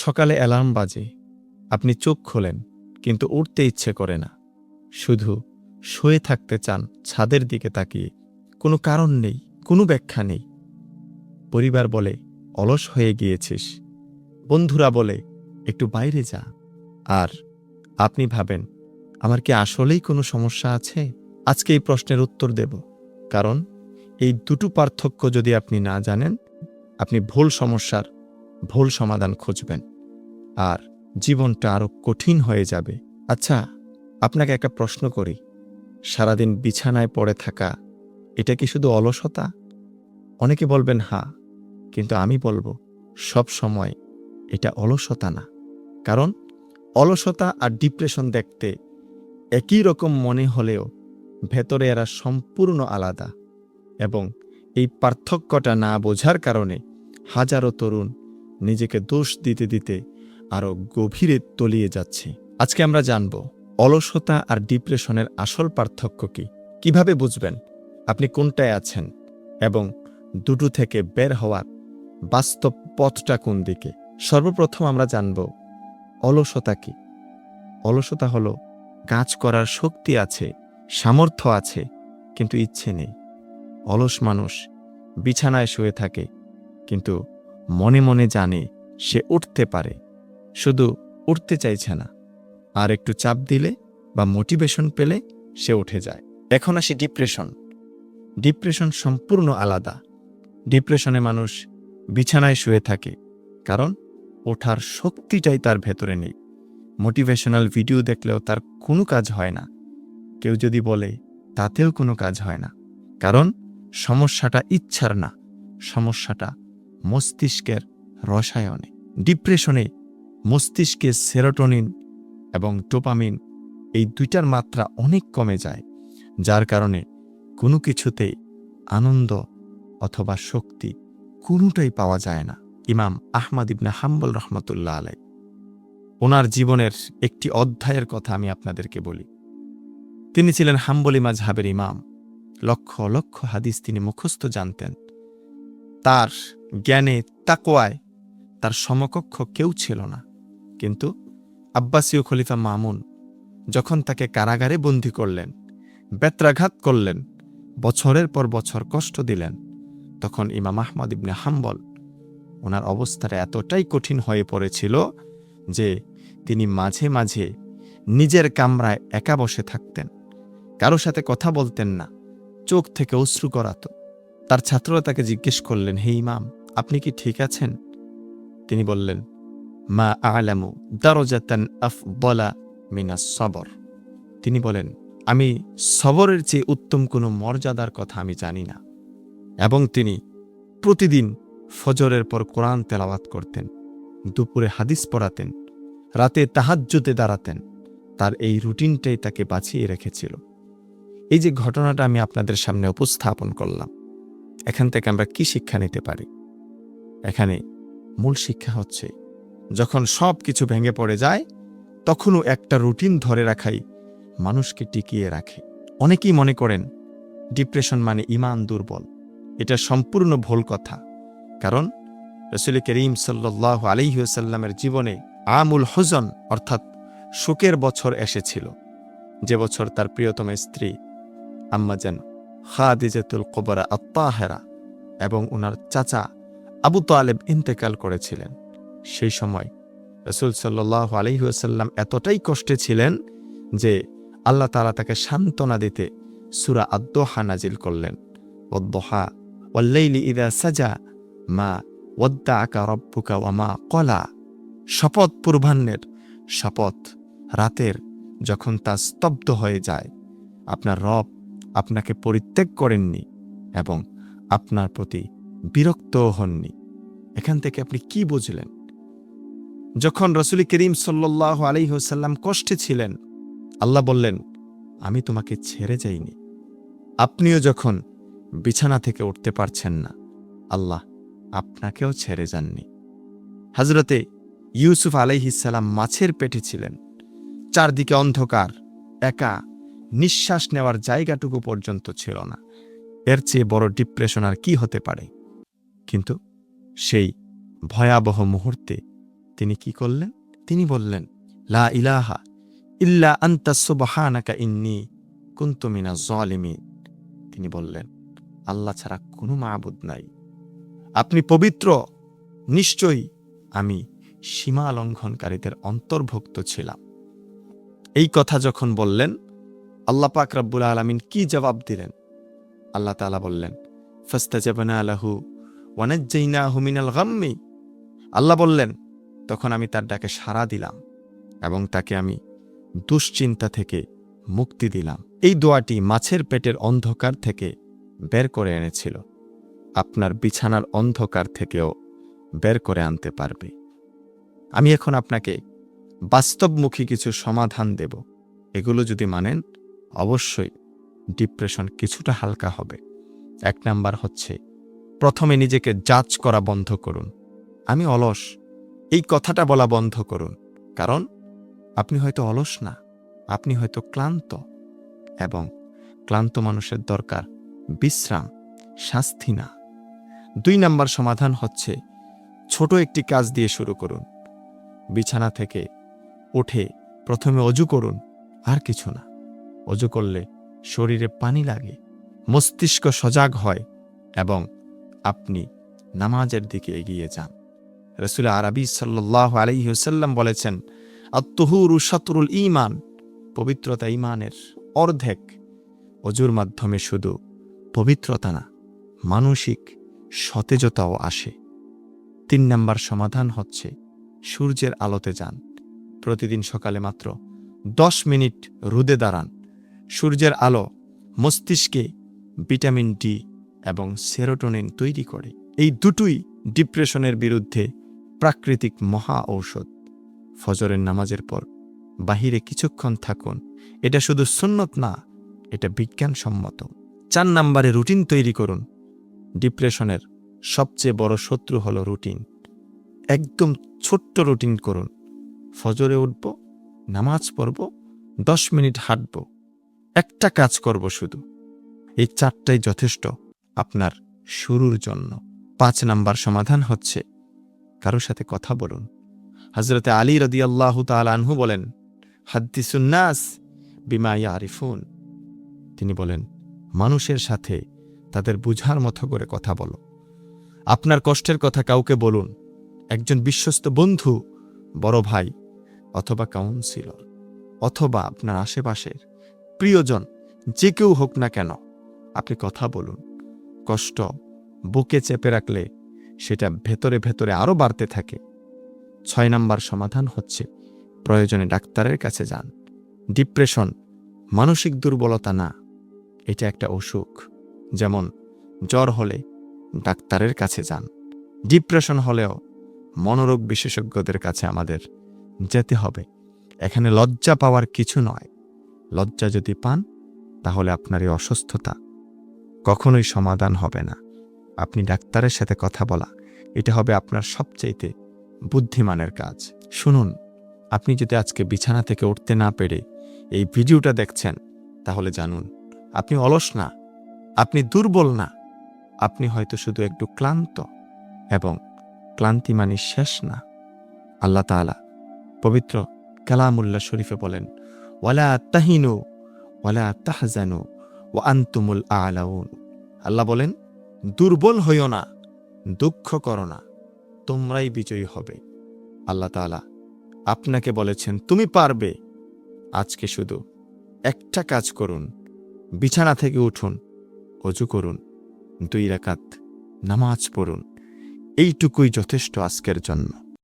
সকালে অ্যালার্ম বাজে, আপনি চোখ খোলেন কিন্তু উঠতে ইচ্ছে করে না, শুধু শুয়ে থাকতে চান ছাদের দিকে তাকিয়ে। কোনো কারণ নেই, কোনো ব্যাখ্যা নেই। পরিবার বলে অলস হয়ে গিয়েছিস, বন্ধুরা বলে একটু বাইরে যা, আর আপনি ভাবেন আমার কি আসলেই কোনো সমস্যা আছে? আজকে এই প্রশ্নের উত্তর দেব, কারণ এই দুটো পার্থক্য যদি আপনি না জানেন, আপনি ভুল সমস্যার ভুল সমাধান খুঁজবেন আর জীবনটা আরো কঠিন হয়ে যাবে। আচ্ছা, আপনাকে একটা প্রশ্ন করি, সারাদিন বিছানায় পড়ে থাকা এটা কি শুধু অলসতা? অনেকে বলবেন হ্যাঁ, কিন্তু আমি বলবো সব সময় এটা অলসতা না। কারণ অলসতা আর ডিপ্রেশন দেখতে একই রকম মনে হলেও ভেতরে এরা সম্পূর্ণ আলাদা, এবং এই পার্থক্যটা না বোঝার কারণে হাজারো তরুণ নিজেকে দোষ দিতে দিতে আরও গভীরে তলিয়ে যাচ্ছে। আজকে আমরা জানব অলসতা আর ডিপ্রেশনের আসল পার্থক্য কি, কিভাবে বুঝবেন আপনি কোনটায় আছেন, এবং দুটো থেকে বের হওয়ার বাস্তব পথটা কোন দিকে। সর্বপ্রথম আমরা জানব অলসতা কি। অলসতা হলো কাজ করার শক্তি আছে, সামর্থ্য আছে, কিন্তু ইচ্ছে নেই। অলস মানুষ বিছানায় শুয়ে থাকে, কিন্তু মনে মনে জানে সে উঠতে পারে, শুধু উঠতে চাইছে না। আর একটু চাপ দিলে বা মোটিভেশন পেলে সে উঠে যায়। এখন আসি ডিপ্রেশন। ডিপ্রেশন সম্পূর্ণ আলাদা। ডিপ্রেশনে মানুষ বিছানায় শুয়ে থাকে কারণ ওঠার শক্তিটাই তার ভেতরে নেই। মোটিভেশনাল ভিডিও দেখলেও তার কোনো কাজ হয় না, কেউ যদি বলে তাতেও কোনো কাজ হয় না। কারণ সমস্যাটা ইচ্ছার না, সমস্যাটা মস্তিষ্কের রসায়নে। ডিপ্রেশনে মস্তিষ্কে সেরোটোনিন এবং ডোপামিন, এই দুইটার মাত্রা অনেক কমে যায়, যার কারণে কোনো কিছুতেই আনন্দ অথবা শক্তি কোনোটাই পাওয়া যায় না। ইমাম আহমদ ইবনে হাম্বল রহমতুল্লাহ আলাই, ওনার জীবনের একটি অধ্যায়ের কথা আমি আপনাদেরকে বলি। তিনি ছিলেন হাম্বলি মাযহাবের ইমাম। লক্ষ লক্ষ হাদিস তিনি মুখস্থ জানতেন। তার জ্ঞানে তাকওয়ায় তার সমকক্ষ কেউ ছিল না। কিন্তু আব্বাসীয় খলিফা মামুন যখন তাকে কারাগারে বন্দী করলেন, বেত্রাঘাত করলেন, বছরের পর বছর কষ্ট দিলেন, তখন ইমাম আহমদ ইবনে হাম্বল, ওনার অবস্থাটা এতটাই কঠিন হয়ে পড়েছিল যে তিনি মাঝে মাঝে নিজের কামরায় একা বসে থাকতেন, কারো সাথে কথা বলতেন না, চোখ থেকে অশ্রু গড়াত। তার ছাত্ররা তাকে জিজ্ঞেস করলেন, হে ইমাম, আপনি কি ঠিক আছেন? তিনি বললেন, মা আ'লামু দারাজাতান আফদলা মিনাস সবর। তিনি বলেন, আমি সবরের চেয়ে উত্তম কোনো মর্যাদার কথা আমি জানি না। এবং তিনি প্রতিদিন ফজরের পর কোরআন তেলাওয়াত করতেন, দুপুরে হাদিস পড়াতেন, রাতে তাহাজ্জুদে দাঁড়াতেন। তার এই রুটিনটাই তাকে বাঁচিয়ে রেখেছিল। এই যে ঘটনাটা আমি আপনাদের সামনে উপস্থাপন করলাম, এখান থেকে আমরা কি শিক্ষা নিতে পারি? এখানে মূল শিক্ষা হচ্ছে, যখন সব কিছু ভেঙে পড়ে যায়, তখনও একটা রুটিন ধরে রাখাই মানুষকে টিকিয়ে রাখে। অনেকেই মনে করেন ডিপ্রেশন মানে ঈমান দুর্বল। এটা সম্পূর্ণ ভুল কথা। কারণ রাসূল করিম সাল্লাল্লাহু আলাইহি ওয়াসাল্লামের জীবনে আমুল হুজন অর্থাৎ শোকের বছর এসেছিল, যে বছর তার প্রিয়তম স্ত্রী আম্মাজান খাদিজাতুল কুবরা আত-তাহেরা এবং ওনার চাচা আবু তালেব ইন্তেকাল করেছিলেন। সেই সময় রাসূল সাল্লাল্লাহু আলাইহি ওয়াসাল্লাম এতটাই কষ্টে ছিলেন যে আল্লাহ তাআলা তাকে সান্ত্বনা দিতে সূরা আদ-দোহা নাজিল করলেন। ওয়াদ-দোহা ওয়াল-লাইলি ইযা সাজা মা ওয়াদ্দাআকা রাব্বুকা ওয়া মা ক্বালা। শপথ পূর্বাহ্নের, শপথ রাতের, যখন তা স্তব্ধ হয়ে যায়, আপনার রব আপনাকে পরিত্যাগ করেননি এবং আপনার প্রতি বিরক্তও হননি। এখান থেকে আপনি কি বুঝলেন? যখন রাসূল করিম সাল্লাল্লাহু আলাইহি ওয়াসাল্লাম কষ্টে ছিলেন, আল্লাহ বললেন, আমি তোমাকে ছেড়ে যাইনি। আপনিও যখন বিছানা থেকে উঠতে পারছেন না, আল্লাহ আপনাকেও ছেড়ে যাননি। হযরতে ইউসুফ আলাইহিস সালাম মাছের পেটে ছিলেন, চারদিকে অন্ধকার, একা, নিঃশ্বাস নেওয়ার জায়গাটুকু পর্যন্ত ছিল না। এর চেয়ে বড় ডিপ্রেশন আর কি হতে পারে? কিন্তু সেই ভয়াবহ মুহূর্তে তিনি কি করলেন? তিনি বললেন, লা ইলাহা ইল্লা আনতা সুবহানাকা ইন্নী কুনতু মিনাজ জালিমিন। তিনি বললেন, আল্লাহ ছাড়া কোনো মাবুদ নাই, আপনি পবিত্র, নিশ্চয়ই আমি সীমা লঙ্ঘনকারীদের অন্তর্ভুক্ত ছিলাম। এই কথা যখন বললেন, আল্লাহ পাক রব্বুল আলামিন কি জবাব দিলেন? আল্লাহ তাআলা বললেন, ফাস্তাজাবনা লাহু ওয়া নাজ্জাইনাহু মিনাল গাম্মি। আল্লাহ বললেন, তখন আমি তার ডাকে সাড়া দিলাম এবং তাকে আমি দুশ্চিন্তা থেকে মুক্তি দিলাম। এই দোয়াটি মাছের পেটের অন্ধকার থেকে বের করে এনেছিল, আপনার বিছানার অন্ধকার থেকেও বের করে আনতে পারবে। আমি এখন আপনাকে বাস্তবমুখী কিছু সমাধান দেব। এগুলো যদি মানেন, অবশ্যই ডিপ্রেশন কিছুটা হালকা হবে। 1 নাম্বার হচ্ছে, প্রথমে নিজেকে জাজ করা বন্ধ করুন। আমি অলস, এই কথাটা বলা বন্ধ করুন। কারণ আপনি হয়তো অলস না, আপনি হয়তো ক্লান্ত, এবং ক্লান্ত মানুষের দরকার বিশ্রাম, শাস্তি না। 2 নাম্বার সমাধান হচ্ছে, ছোট একটি কাজ দিয়ে শুরু করুন। বিছানা থেকে উঠে প্রথমে অজু করুন, আর কিছু না। অজু করলে শরীরে পানি লাগে, মস্তিষ্ক সজাগ হয় এবং আপনি নামাজের দিকে এগিয়ে যান। রাসূল আরবী সাল্লাল্লাহু আলাইহি ওয়াসাল্লাম বলেছেন, আত-তুহুরু শাতরুল ঈমান, পবিত্রতা ঈমানের অর্ধেক। অজুর মাধ্যমে শুধু পবিত্রতা না, মানসিক সতেজতাও আসে। 3 নাম্বার সমাধান হচ্ছে, সূর্যের আলোতে যান। প্রতিদিন সকালে মাত্র 10 মিনিট রোদে দাঁড়ান। সূর্যের আলো মস্তিষ্কে ভিটামিন ডি এবং সেরোটোনিন তৈরি করে। এই দুটোই ডিপ্রেশনের বিরুদ্ধে প্রাকৃতিক মহা ঔষধ। ফজরের নামাজের পর বাহিরে কিছুক্ষণ থাকুন। এটা শুধু সুন্নত না, এটা বিজ্ঞানসম্মত। 4 নাম্বারে রুটিন তৈরি করুন। ডিপ্রেশনের সবচেয়ে বড় শত্রু হলো রুটিন। একদম ছোট্ট রুটিন করুন। ফজরে উঠব, নামাজ পড়ব, 10 মিনিট হাঁটব, একটা কাজ করব শুধু। এই 4টাই যথেষ্ট আপনার শুরুর জন্য। 5 নাম্বার সমাধান হচ্ছে, কারোর সাথে কথা বলুন। হযরতে আলী রাদিয়াল্লাহু তাআলা আনহু বলেন, হাদ্দিসুন নাস বিমা ইয়ারিফুন। তিনি বলেন, মানুষের সাথে তাদের বুঝার মতো করে কথা বলো। আপনার কষ্টের কথা কাউকে বলুন। একজন বিশ্বস্ত বন্ধু, বড় ভাই অথবা কাউন্সিলর, অথবা আপনার আশেপাশের প্রিয়জন, যে কেউ হোক না কেন, আপনি কথা বলুন। কষ্ট বুকে চেপে রাখলে সেটা ভেতরে ভেতরে আরও বাড়তে থাকে। 6 নাম্বার সমাধান হচ্ছে, প্রয়োজনে ডাক্তারের কাছে যান। ডিপ্রেশন মানসিক দুর্বলতা না, এটা একটা অসুখ। যেমন জ্বর হলে ডাক্তারের কাছে যান, ডিপ্রেশন হলেও মনোরোগ বিশেষজ্ঞদের কাছে আমাদের যেতে হবে। এখানে লজ্জা পাওয়ার কিছু নয়। লজ্জা যদি পান, তাহলে আপনার এই অসুস্থতা কখনোই সমাধান হবে না। আপনি ডাক্তারের সাথে কথা বলা, এটা হবে আপনার সবচেয়ে বুদ্ধিমানের কাজ। শুনুন, আপনি যদি আজকে বিছানা থেকে উঠতে না পেরে এই ভিডিওটা দেখছেন, তাহলে জানুন, আপনি অলস না, আপনি দুর্বল না, আপনি হয়তো শুধু একটু ক্লান্ত, এবং ক্লান্তি মানে শেষ না। আল্লাহ তাআলা পবিত্র কালামুল্লাহ শরীফে বলেন, ওয়ালা তাহিনু ওয়ালা তাহজানু ওয়া আনতুমুল আ'লাউন। আল্লাহ বলেন, দুর্বল হইও না, দুঃখ করো না, তোমরাই বিজয়ী হবে। আল্লাহ তাআলা আপনাকে বলেছেন, তুমি পারবে। আজকে শুধু একটা কাজ করুন, বিছানা থেকে উঠুন, ওযু করুন, 2 রাকাত নামাজ পড়ুন। এইটুকুই যথেষ্ট আজকের জন্য।